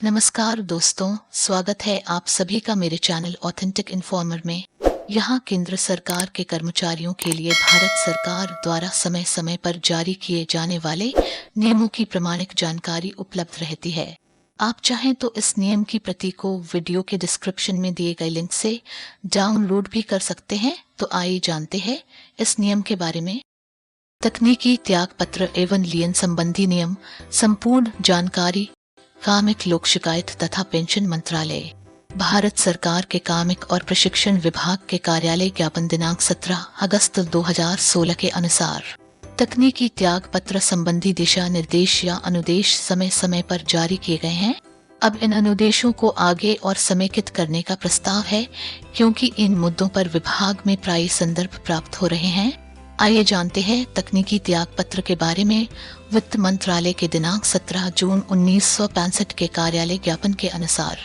नमस्कार दोस्तों, स्वागत है आप सभी का मेरे चैनल ऑथेंटिक इन्फॉर्मर में। यहाँ केंद्र सरकार के कर्मचारियों के लिए भारत सरकार द्वारा समय समय पर जारी किए जाने वाले नियमों की प्रामाणिक जानकारी उपलब्ध रहती है। आप चाहें तो इस नियम की प्रति को वीडियो के डिस्क्रिप्शन में दिए गए लिंक से डाउनलोड भी कर सकते हैं। तो आइए जानते हैं इस नियम के बारे में। तकनीकी त्याग पत्र एवं लियन संबंधी नियम। संपूर्ण जानकारी कार्मिक लोक शिकायत तथा पेंशन मंत्रालय, भारत सरकार के कार्मिक और प्रशिक्षण विभाग के कार्यालय ज्ञापन दिनांक 17 अगस्त 2016 के अनुसार तकनीकी त्याग पत्र संबंधी दिशा निर्देश या अनुदेश समय समय पर जारी किए गए हैं। अब इन अनुदेशों को आगे और समेकित करने का प्रस्ताव है, क्योंकि इन मुद्दों पर विभाग में प्रायः संदर्भ प्राप्त हो रहे हैं। आइए जानते हैं तकनीकी त्याग पत्र के बारे में। वित्त मंत्रालय के दिनांक 17 जून 1965 के कार्यालय ज्ञापन के अनुसार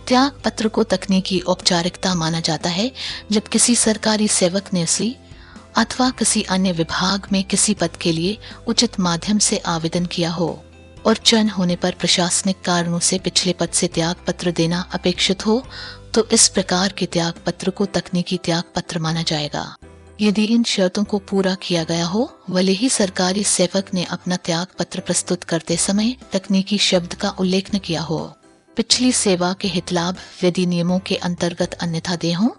त्याग पत्र को तकनीकी औपचारिकता माना जाता है जब किसी सरकारी सेवक ने उसी अथवा किसी अन्य विभाग में किसी पद के लिए उचित माध्यम से आवेदन किया हो और चयन होने पर प्रशासनिक कारणों से पिछले पद से त्याग पत्र देना अपेक्षित हो, तो इस प्रकार के त्याग पत्र को तकनीकी त्याग पत्र माना जाएगा। यदि इन शर्तों को पूरा किया गया हो, भले ही सरकारी सेवक ने अपना त्याग पत्र प्रस्तुत करते समय तकनीकी शब्द का उल्लेख न किया हो। पिछली सेवा के हितलाभ यदि नियमों के अंतर्गत अन्यथा दे हों,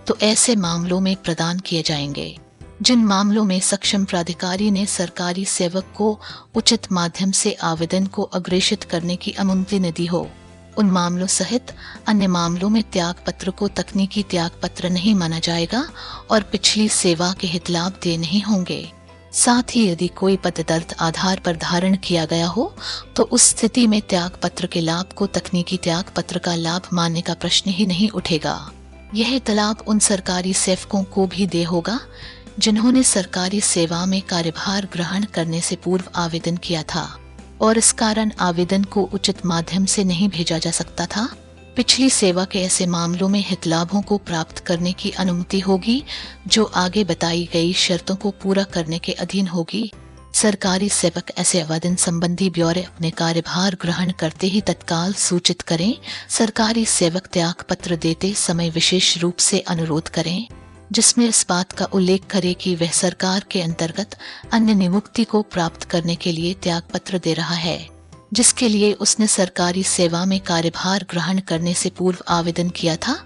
तो ऐसे मामलों में प्रदान किए जाएंगे। जिन मामलों में सक्षम प्राधिकारी ने सरकारी सेवक को उचित माध्यम से आवेदन को अग्रेषित करने की अनुमति न दी हो, उन मामलों सहित अन्य मामलों में त्याग पत्र को तकनीकी त्याग पत्र नहीं माना जाएगा और पिछली सेवा के हितलाभ दे नहीं होंगे। साथ ही यदि कोई पददर्थ आधार पर धारण किया गया हो, तो उस स्थिति में त्याग पत्र के लाभ को तकनीकी त्याग पत्र का लाभ मानने का प्रश्न ही नहीं उठेगा। यह लाभ उन सरकारी सेवकों को भी दे होगा जिन्होंने सरकारी सेवा में कार्यभार ग्रहण करने से पूर्व आवेदन किया था और इस कारण आवेदन को उचित माध्यम से नहीं भेजा जा सकता था। पिछली सेवा के ऐसे मामलों में हितलाभों को प्राप्त करने की अनुमति होगी जो आगे बताई गई शर्तों को पूरा करने के अधीन होगी। सरकारी सेवक ऐसे आवेदन संबंधी ब्यौरे अपने कार्यभार ग्रहण करते ही तत्काल सूचित करें। सरकारी सेवक त्याग पत्र देते समय विशेष रूप से अनुरोध करें, जिसमें इस बात का उल्लेख करे कि वह सरकार के अंतर्गत अन्य नियुक्ति को प्राप्त करने के लिए त्याग पत्र दे रहा है, जिसके लिए उसने सरकारी सेवा में कार्यभार ग्रहण करने से पूर्व आवेदन किया था।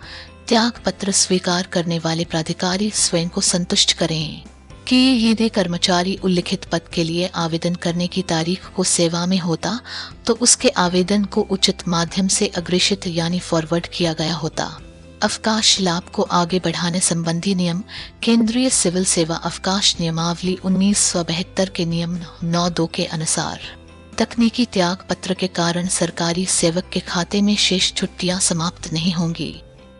त्याग पत्र स्वीकार करने वाले प्राधिकारी स्वयं को संतुष्ट करें कि यदि कर्मचारी उल्लिखित पद के लिए आवेदन करने की तारीख को सेवा में होता, तो उसके आवेदन को उचित माध्यम से अग्रेषित यानी फॉरवर्ड किया गया होता। अवकाश लाभ को आगे बढ़ाने संबंधी नियम। केंद्रीय सिविल सेवा अवकाश नियमावली 1972 के नियम 9(2) के अनुसार तकनीकी त्याग पत्र के कारण सरकारी सेवक के खाते में शेष छुट्टियां समाप्त नहीं होंगी।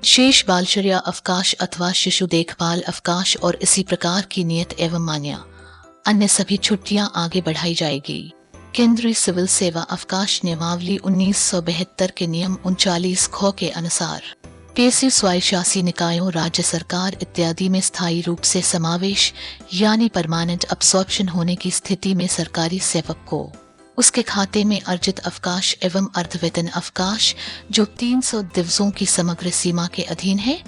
शेष बालचर्या अवकाश अथवा शिशु देखभाल अवकाश और इसी प्रकार की नियत एवं मान्य अन्य सभी छुट्टियां आगे बढ़ाई जाएगी। केंद्रीय सिविल सेवा अवकाश नियमावली 1972 के नियम 39 ख के अनुसार पेशी स्वायत्तशासी निकायों, राज्य सरकार इत्यादि में स्थायी रूप से समावेश यानी परमानेंट अब्सॉर्प्शन होने की स्थिति में सरकारी सेवक को उसके खाते में अर्जित अवकाश एवं अर्धवेतन अवकाश जो 300 दिवसों की समग्र सीमा के अधीन है,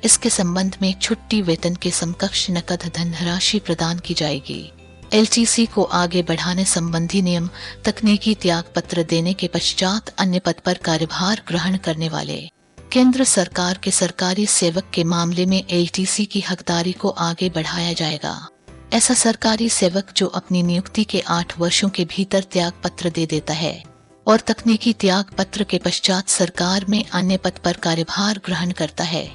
इसके संबंध में छुट्टी वेतन के समकक्ष नकद धनराशि प्रदान की जाएगी। LTC को आगे बढ़ाने संबंधी नियम। तकनीकी त्याग पत्र देने के पश्चात अन्य पद पर कार्यभार ग्रहण करने वाले केंद्र सरकार के सरकारी सेवक के मामले में LTC की हकदारी को आगे बढ़ाया जाएगा। ऐसा सरकारी सेवक जो अपनी नियुक्ति के 8 वर्षों के भीतर त्याग पत्र दे देता है और तकनीकी त्याग पत्र के पश्चात सरकार में अन्य पद पर कार्यभार ग्रहण करता है,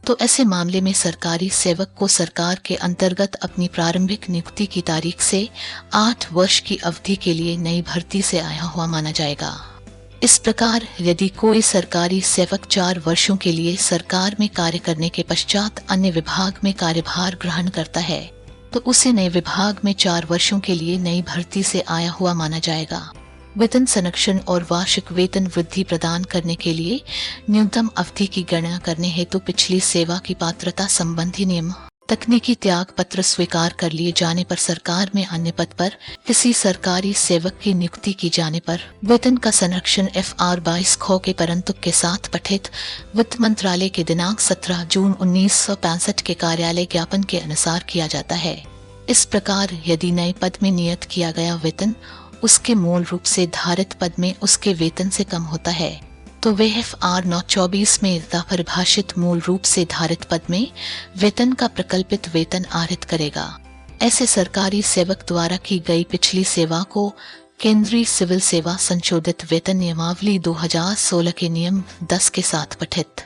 तो ऐसे मामले में सरकारी सेवक को सरकार के अंतर्गत अपनी प्रारंभिक नियुक्ति की तारीख से 8 वर्ष की अवधि के लिए नई भर्ती से आया हुआ माना जाएगा। इस प्रकार यदि कोई सरकारी सेवक 4 वर्षों के लिए सरकार में कार्य करने के पश्चात अन्य विभाग में कार्यभार ग्रहण करता है, तो उसे नए विभाग में 4 वर्षों के लिए नई भर्ती से आया हुआ माना जाएगा। वेतन संरक्षण और वार्षिक वेतन वृद्धि प्रदान करने के लिए न्यूनतम अवधि की गणना करने हेतु पिछली सेवा की पात्रता संबंधी नियम तकनीकी त्याग पत्र स्वीकार कर लिए जाने पर सरकार में अन्य पद पर किसी सरकारी सेवक की नियुक्ति की जाने पर वेतन का संरक्षण FR 22 ख के परंतु के साथ पठित वित्त मंत्रालय के दिनांक 17 जून 1965 के कार्यालय ज्ञापन के अनुसार किया जाता है। इस प्रकार यदि नए पद में नियत किया गया वेतन उसके मूल रूप से धारित पद में उसके वेतन से कम होता है तो वे FR 924 में परिभाषित मूल रूप से धारित पद में वेतन का प्रकल्पित वेतन आहरित करेगा। ऐसे सरकारी सेवक द्वारा की गई पिछली सेवा को केंद्रीय सिविल सेवा संशोधित वेतन नियमावली 2016 के नियम 10 के साथ पठित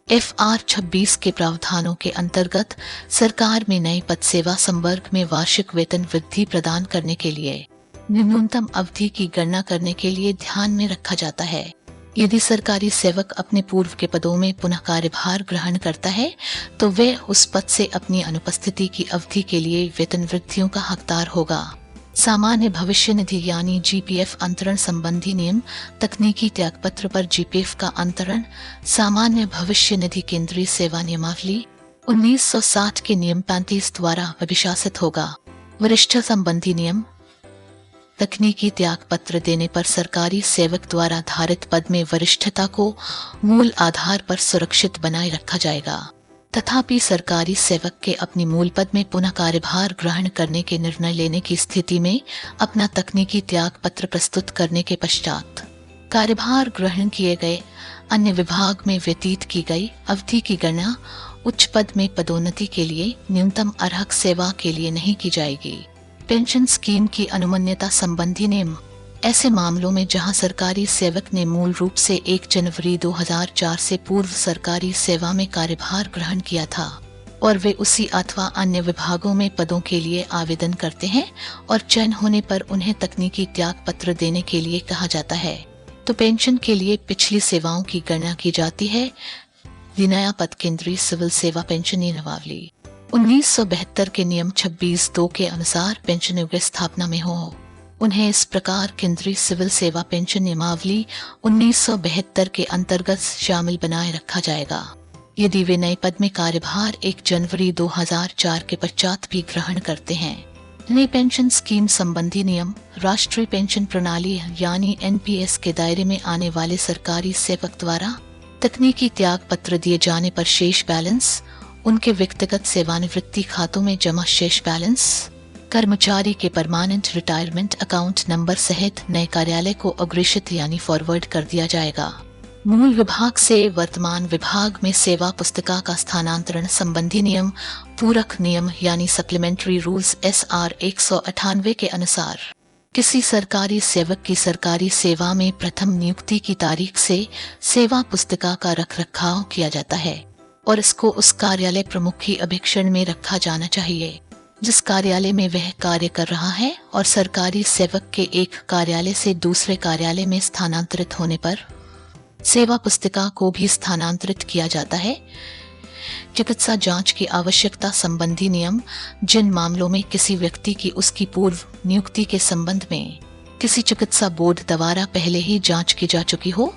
FR 26 के प्रावधानों के अंतर्गत सरकार में नए पद सेवा संवर्ग में वार्षिक वेतन वृद्धि प्रदान करने के लिए न्यूनतम अवधि की गणना करने के लिए ध्यान में रखा जाता है। यदि सरकारी सेवक अपने पूर्व के पदों में पुनः कार्यभार ग्रहण करता है तो वह उस पद से अपनी अनुपस्थिति की अवधि के लिए वेतन वृद्धियों का हकदार होगा। सामान्य भविष्य निधि यानी GPF अंतरण संबंधी नियम तकनीकी त्यागपत्र पर GPF का अंतरण सामान्य भविष्य निधि केंद्रीय सेवा नियमावली 1960 के नियम 35 द्वारा अभिशासित होगा। वरिष्ठ संबंधी नियम तकनीकी त्याग पत्र देने पर सरकारी सेवक द्वारा धारित पद में वरिष्ठता को मूल आधार पर सुरक्षित बनाए रखा जाएगा। तथापि सरकारी सेवक के अपनी मूल पद में पुनः कार्यभार ग्रहण करने के निर्णय लेने की स्थिति में अपना तकनीकी त्याग पत्र प्रस्तुत करने के पश्चात कार्यभार ग्रहण किए गए अन्य विभाग में व्यतीत की गई अवधि की गणना उच्च पद में पदोन्नति के लिए न्यूनतम अर्हक सेवा के लिए नहीं की जाएगी। पेंशन स्कीम की अनुमन्यता संबंधी नियम ऐसे मामलों में जहां सरकारी सेवक ने मूल रूप से 1 जनवरी 2004 से पूर्व सरकारी सेवा में कार्यभार ग्रहण किया था और वे उसी अथवा अन्य विभागों में पदों के लिए आवेदन करते हैं और चयन होने पर उन्हें तकनीकी त्याग पत्र देने के लिए कहा जाता है तो पेंशन के लिए पिछली सेवाओं की गणना की जाती है। नया पद केंद्रीय सिविल सेवा पेंशन नियमावली 1972 के नियम 26(2) के अनुसार पेंशन योग्य स्थापना में हो उन्हें इस प्रकार केंद्रीय सिविल सेवा पेंशन नियमावली 1972 के अंतर्गत शामिल बनाए रखा जाएगा। यदि वे नए पद में कार्यभार 1 जनवरी 2004 के पश्चात भी ग्रहण करते हैं। नई पेंशन स्कीम संबंधी नियम राष्ट्रीय पेंशन प्रणाली यानी NPS के दायरे में आने वाले सरकारी सेवक द्वारा तकनीकी त्याग पत्र दिए जाने पर शेष बैलेंस उनके व्यक्तिगत सेवानिवृत्ति खातों में जमा शेष बैलेंस कर्मचारी के परमानेंट रिटायरमेंट अकाउंट नंबर सहित नए कार्यालय को अग्रेषित यानी फॉरवर्ड कर दिया जाएगा। मूल विभाग से वर्तमान विभाग में सेवा पुस्तिका का स्थानांतरण संबंधी नियम पूरक नियम यानी सप्लीमेंट्री रूल्स SR 198 के अनुसार किसी सरकारी सेवक की सरकारी सेवा में प्रथम नियुक्ति की तारीख से सेवा पुस्तिका का रखरखाव किया जाता है और इसको उस कार्यालय प्रमुख की अभीक्षण में रखा जाना चाहिए जिस कार्यालय में वह कार्य कर रहा है और सरकारी सेवक के एक कार्यालय से दूसरे कार्यालय में स्थानांतरित होने पर सेवा पुस्तिका को भी स्थानांतरित किया जाता है। चिकित्सा जांच की आवश्यकता संबंधी नियम जिन मामलों में किसी व्यक्ति की उसकी पूर्व नियुक्ति के संबंध में किसी चिकित्सा बोर्ड द्वारा पहले ही जांच की जा चुकी हो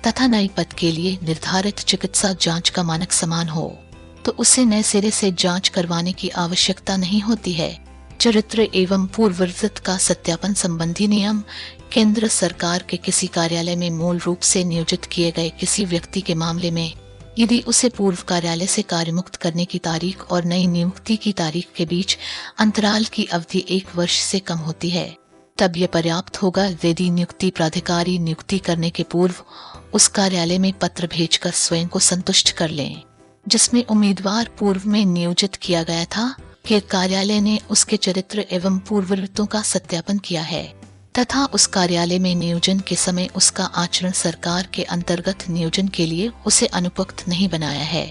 तथा नए पद के लिए निर्धारित चिकित्सा जांच का मानक समान हो तो उसे नए सिरे से जांच करवाने की आवश्यकता नहीं होती है। चरित्र एवं पूर्ववर्तित का सत्यापन संबंधी नियम केंद्र सरकार के किसी कार्यालय में मूल रूप से नियोजित किए गए किसी व्यक्ति के मामले में यदि उसे पूर्व कार्यालय से कार्यमुक्त करने की तारीख और नई नियुक्ति की तारीख के बीच अंतराल की अवधि 1 वर्ष से कम होती है तब यह पर्याप्त होगा यदि नियुक्ति प्राधिकारी नियुक्ति करने के पूर्व उस कार्यालय में पत्र भेजकर स्वयं को संतुष्ट कर लें जिसमें उम्मीदवार पूर्व में नियोजित किया गया था कि कार्यालय ने उसके चरित्र एवं पूर्ववृत्तों का सत्यापन किया है तथा उस कार्यालय में नियोजन के समय उसका आचरण सरकार के अंतर्गत नियोजन के लिए उसे अनुपयुक्त नहीं बनाया है।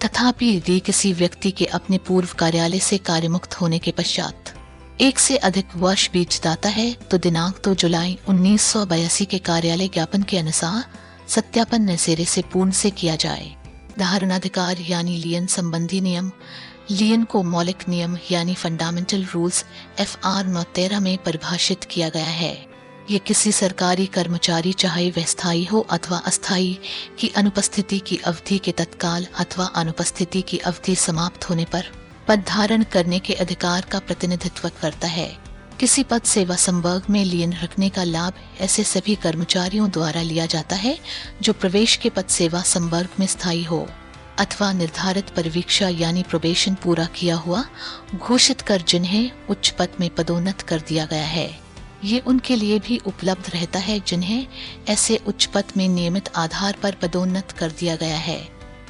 तथापि यदि किसी व्यक्ति के अपने पूर्व कार्यालय से कार्यमुक्त होने के पश्चात 1 से अधिक वर्ष बीत जाता है तो दिनांक 2 जुलाई 1982 के कार्यालय ज्ञापन के अनुसार सत्यापन नए सिरे से पूर्ण से किया जाए। धारणाधिकार यानी लियन संबंधी नियम लियन को मौलिक नियम यानी फंडामेंटल रूल्स FR 913 में परिभाषित किया गया है। ये किसी सरकारी कर्मचारी चाहे वह स्थायी हो अथवा अस्थायी की अनुपस्थिति की अवधि के तत्काल अथवा अनुपस्थिति की अवधि समाप्त होने पर पद धारण करने के अधिकार का प्रतिनिधित्व करता है। किसी पद सेवा संवर्ग में लीन रखने का लाभ ऐसे सभी कर्मचारियों द्वारा लिया जाता है जो प्रवेश के पद सेवा संवर्ग में स्थायी हो अथवा निर्धारित परिवीक्षा यानी प्रोबेशन पूरा किया हुआ घोषित कर जिन्हें उच्च पद में पदोन्नत कर दिया गया है। ये उनके लिए भी उपलब्ध रहता है जिन्हें ऐसे उच्च पद में नियमित आधार पर पदोन्नत कर दिया गया है,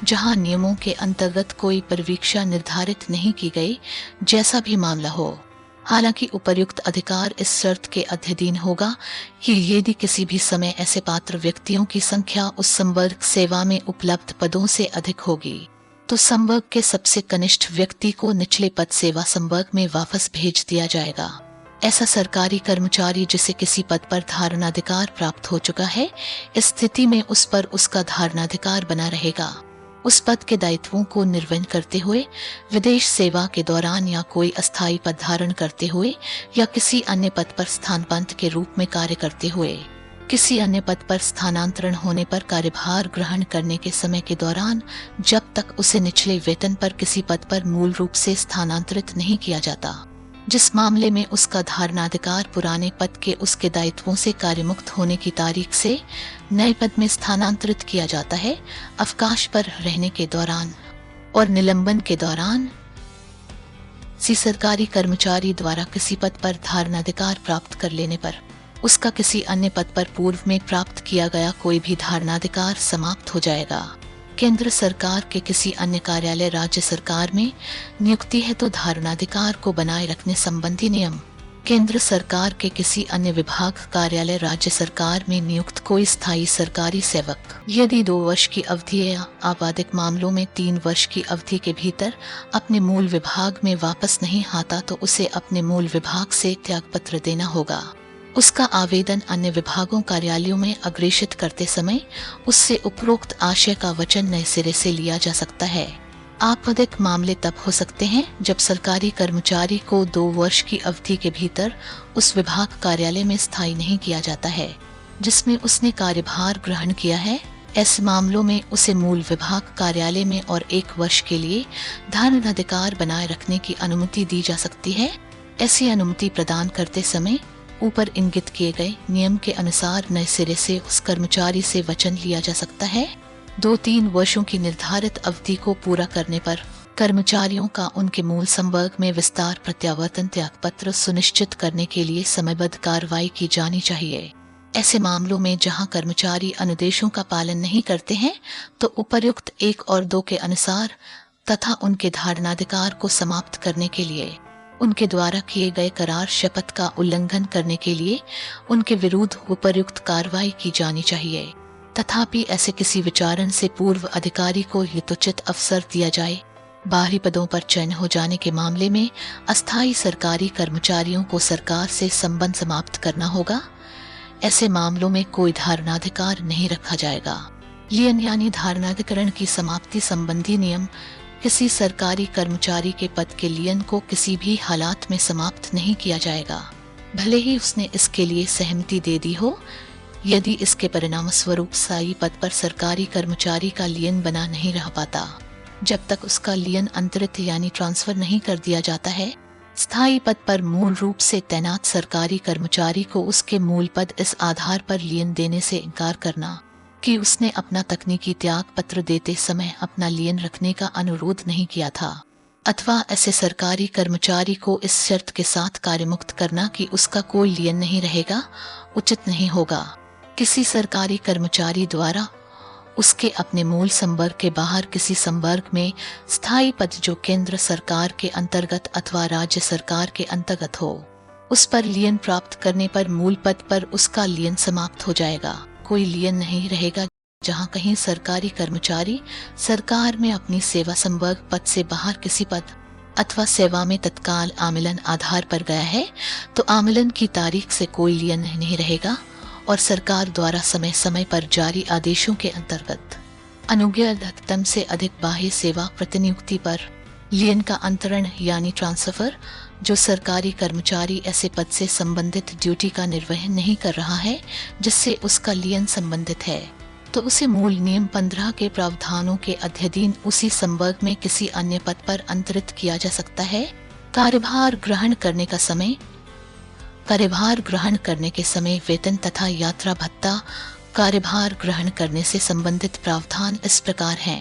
जहां नियमों के अंतर्गत कोई परिवीक्षा निर्धारित नहीं की गई, जैसा भी मामला हो। हालांकि उपर्युक्त अधिकार इस शर्त के अधीन होगा कि यदि किसी भी समय ऐसे पात्र व्यक्तियों की संख्या उस संवर्ग सेवा में उपलब्ध पदों से अधिक होगी, तो संवर्ग के सबसे कनिष्ठ व्यक्ति को निचले पद सेवा संवर्ग में वापस भेज दिया जाएगा। ऐसा सरकारी कर्मचारी जिसे किसी पद पर धारणाधिकार प्राप्त हो चुका है, इस स्थिति में उस पर उसका धारणाधिकार बना रहेगा। उस पद के दायित्वों को निर्वहन करते हुए, विदेश सेवा के दौरान या कोई अस्थायी पद धारण करते हुए या किसी अन्य पद पर स्थानांतरण के रूप में कार्य करते हुए, किसी अन्य पद पर स्थानांतरण होने पर कार्यभार ग्रहण करने के समय के दौरान, जब तक उसे निचले वेतन पर किसी पद पर मूल रूप से स्थानांतरित नहीं किया जाता, जिस मामले में उसका धारणाधिकार पुराने पद के उसके दायित्वों से कार्यमुक्त होने की तारीख से नए पद में स्थानांतरित किया जाता है, अवकाश पर रहने के दौरान और निलंबन के दौरान। सरकारी कर्मचारी द्वारा किसी पद पर धारणाधिकार प्राप्त कर लेने पर उसका किसी अन्य पद पर पूर्व में प्राप्त किया गया कोई भी धारणाधिकार समाप्त हो जाएगा। केंद्र सरकार के किसी अन्य कार्यालय राज्य सरकार में नियुक्ति है तो धारणाधिकार को बनाए रखने संबंधी नियम। केंद्र सरकार के किसी अन्य विभाग कार्यालय राज्य सरकार में नियुक्त कोई स्थायी सरकारी सेवक यदि 2 वर्ष की अवधि या आपराधिक मामलों में 3 वर्ष की अवधि के भीतर अपने मूल विभाग में वापस नहीं आता तो उसे अपने मूल विभाग से त्यागपत्र देना होगा। उसका आवेदन अन्य विभागों कार्यालयों में अग्रेषित करते समय उससे उपरोक्त आशय का वचन नए सिरे से लिया जा सकता है। आपराधिक मामले तब हो सकते हैं जब सरकारी कर्मचारी को 2 वर्ष की अवधि के भीतर उस विभाग कार्यालय में स्थायी नहीं किया जाता है जिसमें उसने कार्यभार ग्रहण किया है। ऐसे मामलों में उसे मूल विभाग कार्यालय में और 1 वर्ष के लिए धारणाधिकार बनाए रखने की अनुमति दी जा सकती है। ऐसी अनुमति प्रदान करते समय ऊपर इंगित किए गए नियम के अनुसार नए सिरे से उस कर्मचारी से वचन लिया जा सकता है। 2-3 वर्षों की निर्धारित अवधि को पूरा करने पर कर्मचारियों का उनके मूल संवर्ग में विस्तार प्रत्यावर्तन त्यागपत्र सुनिश्चित करने के लिए समयबद्ध कार्रवाई की जानी चाहिए। ऐसे मामलों में जहां कर्मचारी अनुदेशों का पालन नहीं करते हैं तो उपर्युक्त 1 और 2 के अनुसार तथा उनके धारणाधिकार को समाप्त करने के लिए उनके द्वारा किए गए करार शपथ का उल्लंघन करने के लिए उनके विरुद्ध उपर्युक्त कार्रवाई की जानी चाहिए। तथापि ऐसे किसी विचारण से पूर्व अधिकारी को यथोचित अवसर दिया जाए। बाहरी पदों पर चयन हो जाने के मामले में अस्थायी सरकारी कर्मचारियों को सरकार से संबंध समाप्त करना होगा। ऐसे मामलों में कोई धारणाधिकार नहीं रखा जाएगा। लियन यानी धारणाधिकरण की समाप्ति संबंधी नियम किसी सरकारी कर्मचारी के पद के लियन को किसी भी हालात में समाप्त नहीं किया जाएगा, भले ही उसने इसके लिए सहमति दे दी हो। यदि इसके परिणाम स्वरूप स्थायी पद पर सरकारी कर्मचारी का लियन बना नहीं रह पाता, जब तक उसका लियन अंतरित यानी ट्रांसफर नहीं कर दिया जाता है, स्थायी पद पर मूल रूप से तैनात सरकारी कर्मचारी को उसके मूल पद इस आधार पर लियन देने से इनकार करना कि उसने अपना तकनीकी त्याग पत्र देते समय अपना लियन रखने का अनुरोध नहीं किया था, अथवा ऐसे सरकारी कर्मचारी को इस शर्त के साथ कार्यमुक्त करना कि उसका कोई लियन नहीं रहेगा, उचित नहीं होगा। किसी सरकारी कर्मचारी द्वारा उसके अपने मूल संवर्ग के बाहर किसी संवर्ग में स्थायी पद जो केंद्र सरकार के अंतर्गत अथवा राज्य सरकार के अंतर्गत हो, उस पर लियन प्राप्त करने पर मूल पद पर उसका लियन समाप्त हो जाएगा। कोई लियन नहीं रहेगा। जहां कहीं सरकारी कर्मचारी सरकार में अपनी सेवा संवर्ग पद से बाहर किसी पद अथवा सेवा में तत्काल आमिलन आधार पर गया है तो आमिलन की तारीख से कोई लियन नहीं रहेगा और सरकार द्वारा समय समय पर जारी आदेशों के अंतर्गत अनुज्ञा अधिकतम से अधिक बाह्य सेवा प्रतिनियुक्ति पर लियन का अंतरण यानी ट्रांसफर, जो सरकारी कर्मचारी ऐसे पद से संबंधित ड्यूटी का निर्वहन नहीं कर रहा है जिससे उसका लियन संबंधित है, तो उसे मूल नियम 15 के प्रावधानों के अध्ययन उसी संवर्ग में किसी अन्य पद पर अंतरित किया जा सकता है। कार्यभार ग्रहण करने का समय। कार्यभार ग्रहण करने के समय वेतन तथा यात्रा भत्ता। कार्यभार ग्रहण करने से संबंधित प्रावधान इस प्रकार हैं।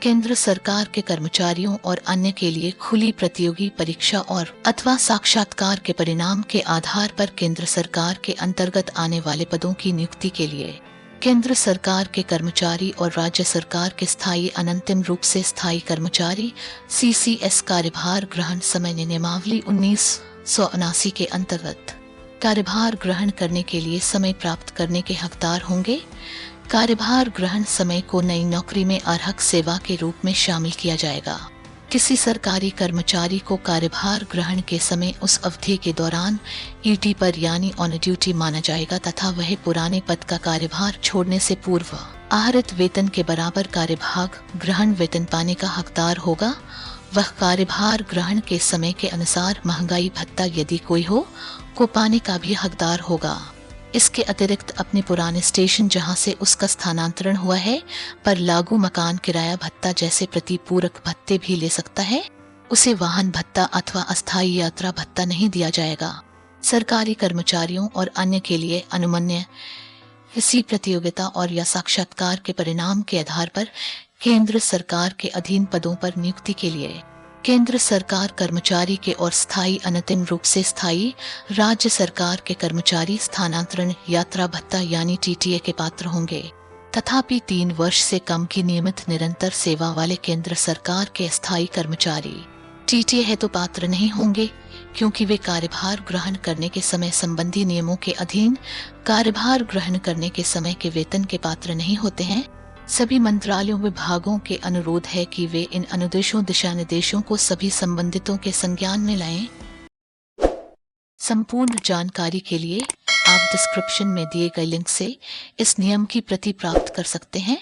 केंद्र सरकार के कर्मचारियों और अन्य के लिए खुली प्रतियोगी परीक्षा और अथवा साक्षात्कार के परिणाम के आधार पर केंद्र सरकार के अंतर्गत आने वाले पदों की नियुक्ति के लिए केंद्र सरकार के कर्मचारी और राज्य सरकार के स्थायी अनंतिम रूप से स्थायी कर्मचारी CCS कार्यभार ग्रहण समय नियमावली 1979 के अंतर्गत कार्यभार ग्रहण करने के लिए समय प्राप्त करने के हकदार होंगे। कार्यभार ग्रहण समय को नई नौकरी में अर्हक सेवा के रूप में शामिल किया जाएगा। किसी सरकारी कर्मचारी को कार्यभार ग्रहण के समय उस अवधि के दौरान ET पर यानी ऑन ड्यूटी माना जाएगा तथा वह पुराने पद का कार्यभार छोड़ने से पूर्व आहरित वेतन के बराबर कार्यभार ग्रहण वेतन पाने का हकदार होगा। वह कार्यभार ग्रहण के समय के अनुसार महंगाई भत्ता यदि कोई हो को पाने का भी हकदार होगा। इसके अतिरिक्त अपने पुराने स्टेशन जहां से उसका स्थानांतरण हुआ है पर लागू मकान किराया भत्ता जैसे प्रतिपूरक भत्ते भी ले सकता है। उसे वाहन भत्ता अथवा अस्थायी यात्रा भत्ता नहीं दिया जाएगा। सरकारी कर्मचारियों और अन्य के लिए अनुमन्य इसी प्रतियोगिता और या साक्षात्कार के परिणाम के आधार पर केंद्र सरकार के अधीन पदों पर नियुक्ति के लिए केंद्र सरकार कर्मचारी के और स्थायी अनंतिम रूप से स्थायी राज्य सरकार के कर्मचारी स्थानांतरण यात्रा भत्ता यानी TTA के पात्र होंगे। तथापि 3 वर्ष से कम की नियमित निरंतर सेवा वाले केंद्र सरकार के स्थायी कर्मचारी TTA है तो पात्र नहीं होंगे, क्योंकि वे कार्यभार ग्रहण करने के समय संबंधी नियमों के अधीन कार्यभार ग्रहण करने के समय के वेतन के पात्र नहीं होते हैं। सभी मंत्रालयों विभागों के अनुरोध है कि वे इन अनुदेशों दिशा निर्देशों को सभी संबंधितों के संज्ञान में लाएं। संपूर्ण जानकारी के लिए आप डिस्क्रिप्शन में दिए गए लिंक से इस नियम की प्रति प्राप्त कर सकते हैं।